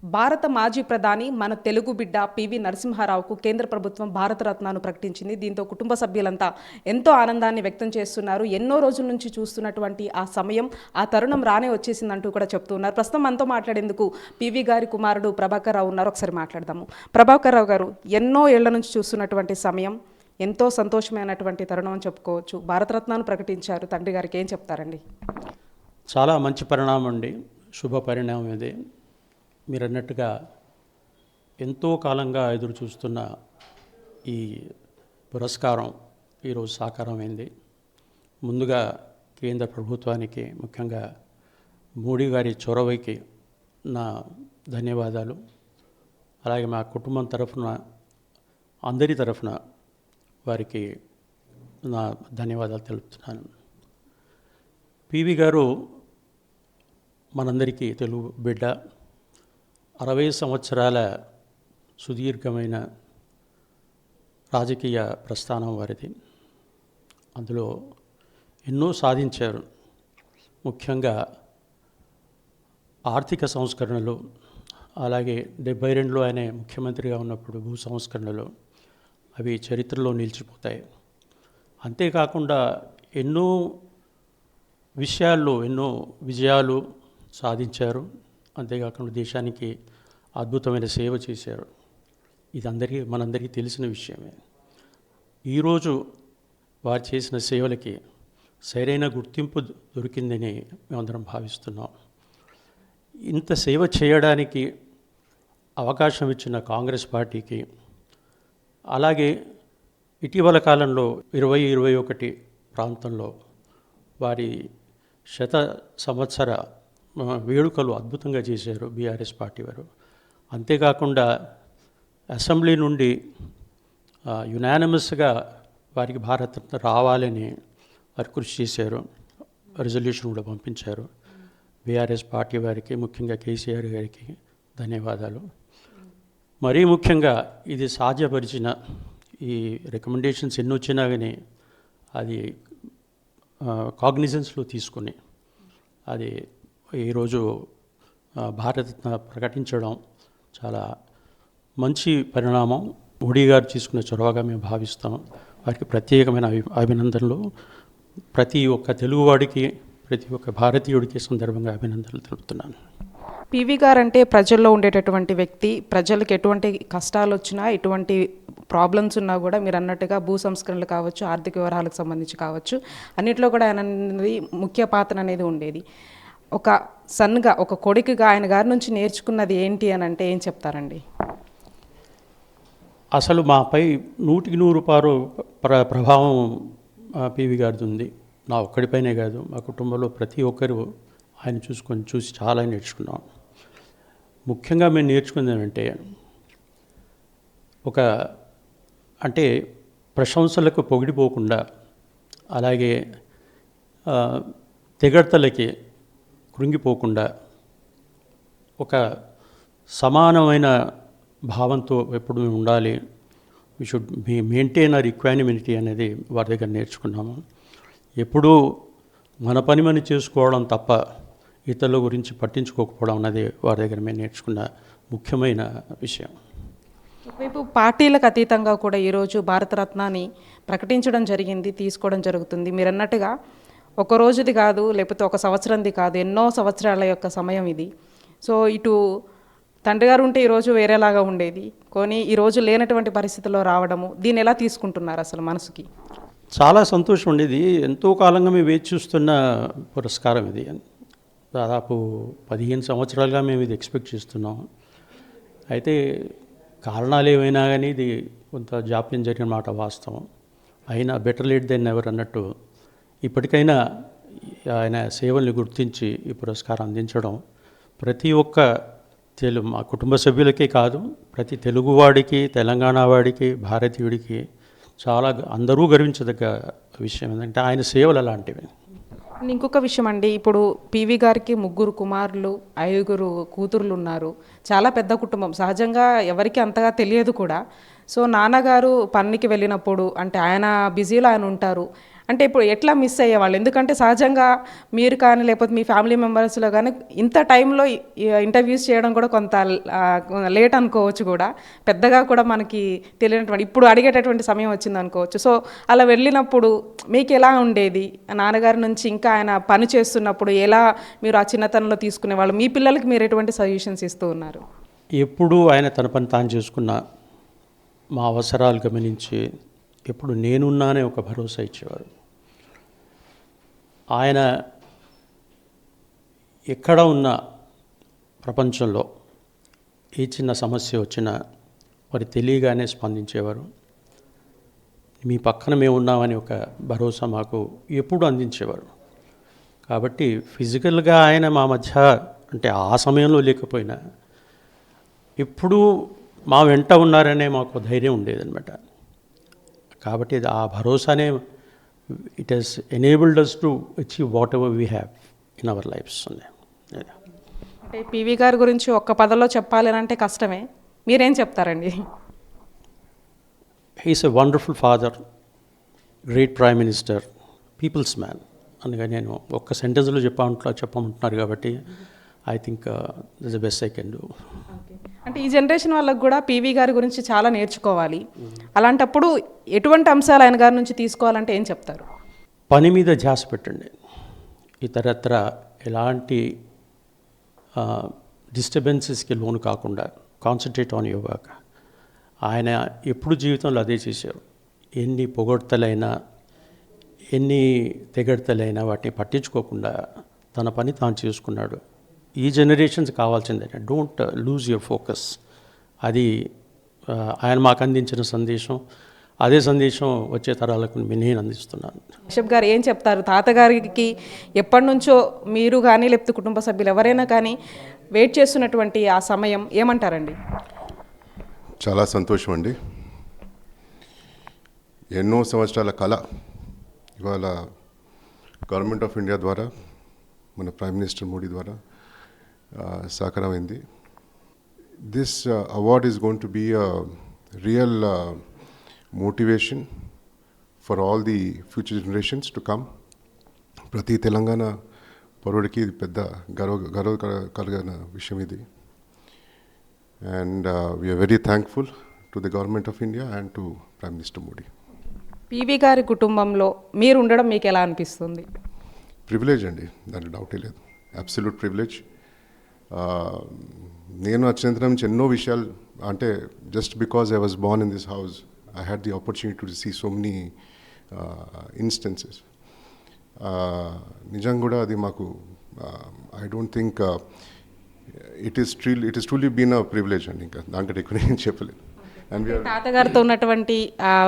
భారత మాజీ ప్రధాని మన తెలుగు బిడ్డ పివి నరసింహారావుకు కేంద్ర ప్రభుత్వం భారతరత్నాను ప్రకటించింది. దీంతో కుటుంబ సభ్యులంతా ఎంతో ఆనందాన్ని వ్యక్తం చేస్తున్నారు. ఎన్నో రోజుల నుంచి చూస్తున్నటువంటి ఆ సమయం, ఆ తరుణం రానే వచ్చేసిందంటూ కూడా చెప్తున్నారు. ప్రస్తుతం మనతో మాట్లాడేందుకు పివి గారి కుమారుడు ప్రభాకర్ రావు ఉన్నారు. ఒకసారి మాట్లాడదాము. ప్రభాకర్ రావు గారు, ఎన్నో ఏళ్ల నుంచి చూస్తున్నటువంటి సమయం, ఎంతో సంతోషమైనటువంటి తరుణం అని చెప్పుకోవచ్చు. భారతరత్నాను ప్రకటించారు. తండ్రి గారికి ఏం చెప్తారండి? చాలా మంచి పరిణామం అండి, శుభ పరిణామం ఇది. మీరు అన్నట్టుగా ఎంతో కాలంగా ఎదురు చూస్తున్న ఈ పురస్కారం ఈరోజు సాకారమైంది. ముందుగా కేంద్ర ప్రభుత్వానికి, ముఖ్యంగా మోడీ గారి చొరవకి నా ధన్యవాదాలు. అలాగే మా కుటుంబం తరఫున, అందరి తరఫున వారికి నా ధన్యవాదాలు తెలుపుతున్నాను. పివి గారు మనందరికీ తెలుగు బిడ్డ. 60 సంవత్సరాల సుదీర్ఘమైన రాజకీయ ప్రస్థానం వారిది. అందులో ఎన్నో సాధించారు. ముఖ్యంగా ఆర్థిక సంస్కరణలు, అలాగే 72లో ఆయన ముఖ్యమంత్రిగా ఉన్నప్పుడు భూ సంస్కరణలు, అవి చరిత్రలో నిలిచిపోతాయి. అంతేకాకుండా ఎన్నో విషయాల్లో ఎన్నో విజయాలు సాధించారు. అంతేకాకుండా దేశానికి అద్భుతమైన సేవ చేశారు. ఇది మనందరికీ తెలిసిన విషయమే. ఈరోజు వారు చేసిన సేవలకి సరైన గుర్తింపు దొరికిందని మేమందరం భావిస్తున్నాం. ఇంత సేవ చేయడానికి అవకాశం ఇచ్చిన కాంగ్రెస్ పార్టీకి, అలాగే ఇటీవల కాలంలో 2021 ప్రాంతంలో వారి సంవత్సర వేడుకలు అద్భుతంగా చేశారు బీఆర్ఎస్ పార్టీ వారు. అంతేకాకుండా అసెంబ్లీ నుండి యునానిమస్గా వారికి భారతరత్న రావాలని వారు కృషి చేశారు. రిజల్యూషన్ కూడా పంపించారు. బీఆర్ఎస్ పార్టీ వారికి, ముఖ్యంగా కేసీఆర్ గారికి ధన్యవాదాలు. మరీ ముఖ్యంగా ఇది సాధ్యపరిచిన, ఈ రికమెండేషన్స్ ఎన్ని వచ్చినా కానీ అది కాగ్నిజెన్స్లో తీసుకుని అది ఈరోజు భారతరత్న ప్రకటించడం చాలా మంచి పరిణామం. మోడీ గారు తీసుకున్న చొరవగా మేము భావిస్తాం. వారికి ప్రత్యేకమైన అభినందనలు. ప్రతి ఒక్క తెలుగువాడికి, ప్రతి ఒక్క భారతీయుడికి సందర్భంగా అభినందనలు తెలుపుతున్నాను. పివి గారు అంటే ప్రజల్లో ఉండేటటువంటి వ్యక్తి. ప్రజలకు ఎటువంటి కష్టాలు వచ్చినా, ఎటువంటి ప్రాబ్లమ్స్ ఉన్నా కూడా మీరు అన్నట్టుగా భూ సంస్కరణలు కావచ్చు, ఆర్థిక వ్యవహారాలకు సంబంధించి కావచ్చు, అన్నింటిలో కూడా ఆయన అనేది ముఖ్య పాత్ర అనేది ఉండేది. ఒక సన్గా, ఒక కొడుకుగా ఆయన గారి నుంచి నేర్చుకున్నది ఏంటి అని అంటే ఏం చెప్తారండి? అసలు మాపై 100% ప్రభావం పివి గారిది ఉంది. నా ఒక్కడిపైనే కాదు, మా కుటుంబంలో ప్రతి ఒక్కరు ఆయన చూసి చాలా నేర్చుకున్నాం. ముఖ్యంగా మేము నేర్చుకుంది ఏంటంటే, అంటే ప్రశంసలకు పొగిడిపోకుండా, అలాగే తెగడ్తలకి కృంగిపోకుండా, ఒక సమానమైన భావంతో ఎప్పుడు మేము ఉండాలి. We should maintain our equanimity అనేది వారి దగ్గర నేర్చుకున్నాము. ఎప్పుడూ మన పని మనం చేసుకోవడం తప్ప ఇతరుల గురించి పట్టించుకోకపోవడం అన్నది వారి దగ్గర మేము నేర్చుకున్న ముఖ్యమైన విషయం. ఒకవైపు పార్టీలకు అతీతంగా కూడా ఈరోజు భారతరత్నాన్ని ప్రకటించడం జరిగింది, తీసుకోవడం జరుగుతుంది. మీరు అన్నట్టుగా ఒక రోజుది కాదు, లేకపోతే ఒక సంవత్సరంది కాదు, ఎన్నో సంవత్సరాల యొక్క సమయం ఇది. సో ఇటు తండ్రి గారు ఉంటే ఈరోజు వేరేలాగా ఉండేది, కానీ ఈరోజు లేనటువంటి పరిస్థితుల్లో రావడము, దీన్ని ఎలా తీసుకుంటున్నారు అసలు మనసుకి? చాలా సంతోషం ఉండేది. ఎంతో కాలంగా మేము వేచి చూస్తున్న పురస్కారం ఇది. దాదాపు 15 సంవత్సరాలుగా మేము ఇది ఎక్స్పెక్ట్ చేస్తున్నాం. అయితే కారణాలు ఏమైనా కానీ ఇది కొంత జాప్యం జరిగిన మాట వాస్తవం. అయినా బెటర్ లేట్ దెన్ నెవర్ అన్నట్టు ఇప్పటికైనా ఆయన సేవల్ని గుర్తించి ఈ పురస్కారం అందించడం ప్రతి ఒక్క మా కుటుంబ సభ్యులకే కాదు, ప్రతి తెలుగువాడికి, తెలంగాణ వాడికి, భారతీయుడికి చాలా అందరూ గర్వించదగ్గ విషయం. ఏంటంటే ఆయన సేవలు అలాంటివి. ఇంకొక విషయం అండి, ఇప్పుడు పివి గారికి 3 కుమారులు, 5 కూతుర్లు ఉన్నారు. చాలా పెద్ద కుటుంబం. సహజంగా ఎవరికి అంతగా తెలియదు కూడా. సో నాన్నగారు పనికి వెళ్ళినప్పుడు, అంటే ఆయన బిజీలో ఆయన ఉంటారు, అంటే ఇప్పుడు ఎట్లా మిస్ అయ్యేవాళ్ళు? ఎందుకంటే సహజంగా మీరు కానీ లేకపోతే మీ ఫ్యామిలీ మెంబర్స్లో కానీ ఇంత టైంలో ఇంటర్వ్యూస్ చేయడం కూడా కొంత లేట్ అనుకోవచ్చు కూడా, పెద్దగా కూడా మనకి తెలియనటువంటి ఇప్పుడు అడిగేటటువంటి సమయం వచ్చింది అనుకోవచ్చు. సో అలా వెళ్ళినప్పుడు మీకు ఎలా ఉండేది? నాన్నగారి నుంచి ఇంకా ఆయన పని చేస్తున్నప్పుడు ఎలా మీరు ఆ చిన్నతనంలో తీసుకునేవాళ్ళు? మీ పిల్లలకి మీరు ఎటువంటి సజెషన్స్ ఇస్తూ ఉన్నారు? ఎప్పుడూ ఆయన తన పని తాను చేసుకున్న, మా అవసరాలు గమనించి ఎప్పుడు నేనున్నానే ఒక భరోసా ఇచ్చేవారు. ఆయన ఎక్కడ ఉన్న ప్రపంచంలో ఏ చిన్న సమస్య వచ్చినా వారు తెలియగానే స్పందించేవారు. మీ పక్కన మేము ఉన్నామని ఒక భరోసా మాకు ఎప్పుడు అందించేవారు. కాబట్టి ఫిజికల్గా ఆయన మా మధ్య అంటే ఆ సమయంలో లేకపోయినా ఎప్పుడూ మా వెంట ఉన్నారనే మాకు ధైర్యం ఉండేదన్నమాట. కాబట్టి ఆ భరోసానే it has enabled us to achieve whatever we have in our lives. అంటే పివి గారి గురించి ఒక్క పదంలో చెప్పాలి అంటే కష్టమే, మీరేం చెప్తారండి? He's a wonderful father, great prime minister, people's man అనగా నేను ఒక్క సెంటెన్స్లో చెప్పమంటున్నారు కాబట్టి I think this the best I can do. అంటే ఈ జనరేషన్ వాళ్ళకు కూడా పివి గారి గురించి చాలా నేర్చుకోవాలి. అలాంటప్పుడు ఎటువంటి అంశాలు ఆయన గారి నుంచి తీసుకోవాలంటే ఏం చెప్తారు? పని మీద ధ్యాస పెట్టండి. ఇతరత్ర ఎలాంటి డిస్టర్బెన్సెస్కి లోను కాకుండా కాన్సన్ట్రేట్ ఆన్ యువర్ వర్క్. ఆయన ఎప్పుడు జీవితంలో అదే చేశారు. ఎన్ని పొగడ్తలైనా ఎన్ని తెగడ్తలైనా వాటిని పట్టించుకోకుండా తన పని తాను చేసుకున్నాడు. ఈ జనరేషన్స్ కావాల్సిందే, డోంట్ లూజ్ యువర్ ఫోకస్. అది ఆయన మాకు అందించిన సందేశం. అదే సందేశం వచ్చే తరాలకు నేను అందిస్తున్నాను. బిషప్ గారు ఏం చెప్తారు? తాతగారికి ఎప్పటి నుంచో మీరు కానీ లేకపోతే కుటుంబ సభ్యులు ఎవరైనా కానీ వెయిట్ చేస్తున్నటువంటి ఆ సమయం ఏమంటారండి? చాలా సంతోషం అండి. ఎన్నో సంవత్సరాల కళ ఇవాళ గవర్నమెంట్ ఆఫ్ ఇండియా ద్వారా, మన ప్రైమ్ మినిస్టర్ మోడీ ద్వారా సాకారమైంది. This award is going to be a real motivation for all the future generations to come. ప్రతి తెలంగాణ పౌరుడికి ఇది పెద్ద గర్వ కలిగిన విషయం ఇది. And we are very thankful to the government of India and to Prime Minister Modi. PV గారి కుటుంబంలో మీరు ఉండడం మీకు ఎలా అనిపిస్తుంది? ప్రివిలేజ్ అండి, దాని డౌటే లేదు. Absolute privilege. నేను వచ్చినంత నుంచి ఎన్నో విషయాలు, అంటే just because I was born in this house I had the opportunity to see so many instances. నిజంగా కూడా అది మాకు I don't think it is truly been a privilege అండి. ఇంకా దాంట్లో ఎక్కువ నేను చెప్పలేదు. అండ్ తాతగారితో ఉన్నటువంటి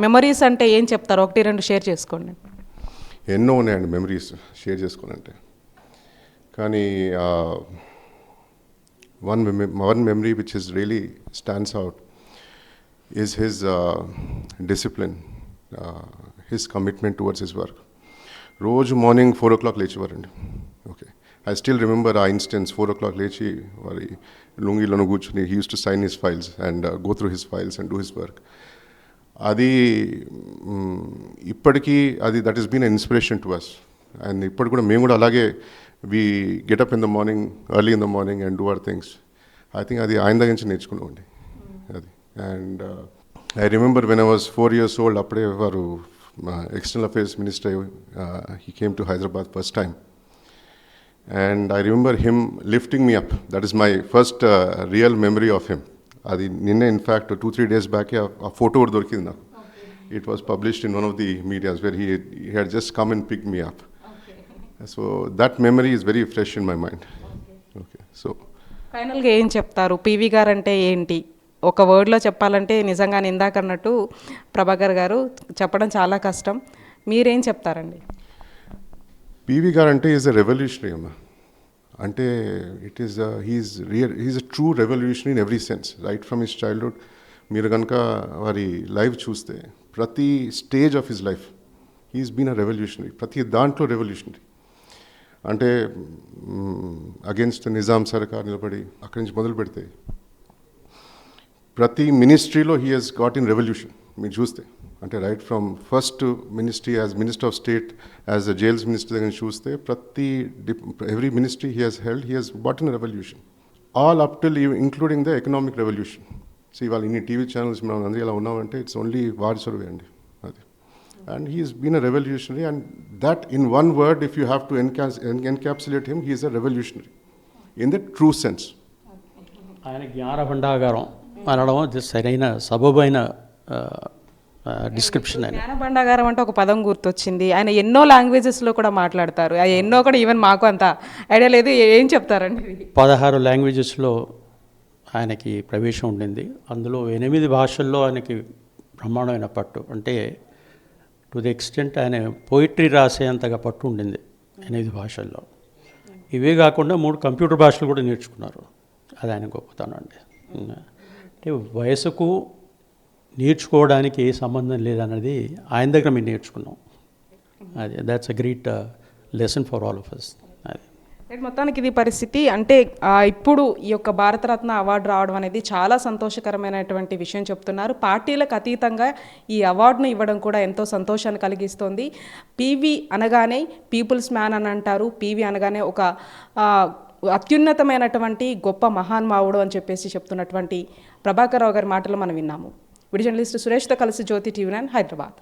మెమరీస్ అంటే ఏం చెప్తారు? ఒకటి రెండు షేర్ చేసుకోండి. ఎన్నో ఉన్నాయండి మెమరీస్ షేర్ చేసుకోవాలంటే. కానీ one memory which is really stands out is his discipline, his commitment towards his work. రోజు మార్నింగ్ 4 o'clock లేచేవారండి. Okay, I still remember our instance, 4 o'clock lechi, vari lungilonu కూర్చుని he used to sign his files and go through his files and do his work. అది ఇప్పటికీ అది that has been an inspiration to us. And ఇప్పటికి కూడా మేము కూడా అలాగే we get up in the morning, early in the morning and do our things. I think అది ఆయన దగ్గర నుంచి నేర్చుకున్నామండి అది. And I remember when I was 4 years old, అప్పుడే వారు external affairs minister, he came to Hyderabad first time. And I remember him lifting me up. That is my first real memory of him. Adi ninne, in fact, 2-3 days back, a photo dorikindi naku. It was published in one of the medias where he had just come and picked me up. Okay. So that memory is very fresh in my mind. Okay. So ఫైనల్గా ఏం చెప్తారు? PV గారు అంటే ఏంటి? ఒక వర్డ్లో చెప్పాలంటే నిజంగా ఇందాక అన్నట్టు ప్రభాకర్ గారు చెప్పడం చాలా కష్టం. మీరేం చెప్తారండి? పివి గారు అంటే ఈజ్ అ రెవల్యూషనరీ అమ్మ. అంటే it is he's a true revolutionary in every sense, right from his childhood. మీరు కనుక వారి లైఫ్ చూస్తే ప్రతి stage of his life he's been a revolutionary. ప్రతి దాంట్లో రెవల్యూషనరీ. అంటే అగేన్స్ట్ నిజాం సర్కార్ నిలబడి అక్కడి నుంచి మొదలు పెడితే ప్రతి మినిస్ట్రీలో he has got in revolution. మీరు చూస్తే అంటే right from first ministry as minister of state as the jails minister దగ్గర చూస్తే every ministry he has held he has brought in revolution all up till including the economic revolution. So ఇవాళ ఇన్ని TV channels మనం అందరూ ఇలా ఉన్నామంటే it's only వారి సర్వే అండి అది. And he he's been a revolutionary and that in one word if you have to encapsulate him he is a revolutionary in the true sense. ఆయన జ్ఞాన భండాగారం అనడం సరైన సబబైన డిస్క్రిప్షన్ అని. జ్ఞాన భండాగారం అంటే ఒక పదం గుర్తొచ్చింది. ఆయన ఎన్నో లాంగ్వేజెస్లో కూడా మాట్లాడతారు. ఆ ఎన్నో కూడా ఈవెన్ మాకు అంత ఐడియా లేదు. ఏం చెప్తారండి? 16 లాంగ్వేజెస్లో ఆయనకి ప్రవేశం ఉండింది. అందులో 8 భాషల్లో ఆయనకి బ్రహ్మాండమైన పట్టు. అంటే టు ది ఎక్స్టెంట్ ఆయన పోయిటరీ రాసేంతగా పట్టు ఉండింది 8 భాషల్లో. ఇవే కాకుండా 3 కంప్యూటర్ భాషలు కూడా నేర్చుకున్నారు. అది ఆయన గొప్పతనం అండి. అంటే వయసుకు నేర్చుకోవడానికి ఏ సంబంధం లేదన్నది ఆయన దగ్గర మేము నేర్చుకున్నాం. అది that's a great lesson for all of us. అది మొత్తానికి ఇది పరిస్థితి. అంటే ఇప్పుడు ఈ యొక్క భారతరత్న అవార్డు రావడం అనేది చాలా సంతోషకరమైనటువంటి విషయం చెప్తున్నారు. పార్టీలకు అతీతంగా ఈ అవార్డును ఇవ్వడం కూడా ఎంతో సంతోషాన్ని కలిగిస్తోంది. పివి అనగానే పీపుల్స్ మ్యాన్ అని అంటారు. పివి అనగానే ఒక అత్యున్నతమైనటువంటి గొప్ప మహానుభావుడు అని చెప్పేసి చెప్తున్నటువంటి ప్రభాకర్ రావు గారి మాటలు మనం విన్నాము. వీడియో జర్నలిస్ట్ సురేష్తో కలిసి జ్యోతి టీవీ9 హైదరాబాద్.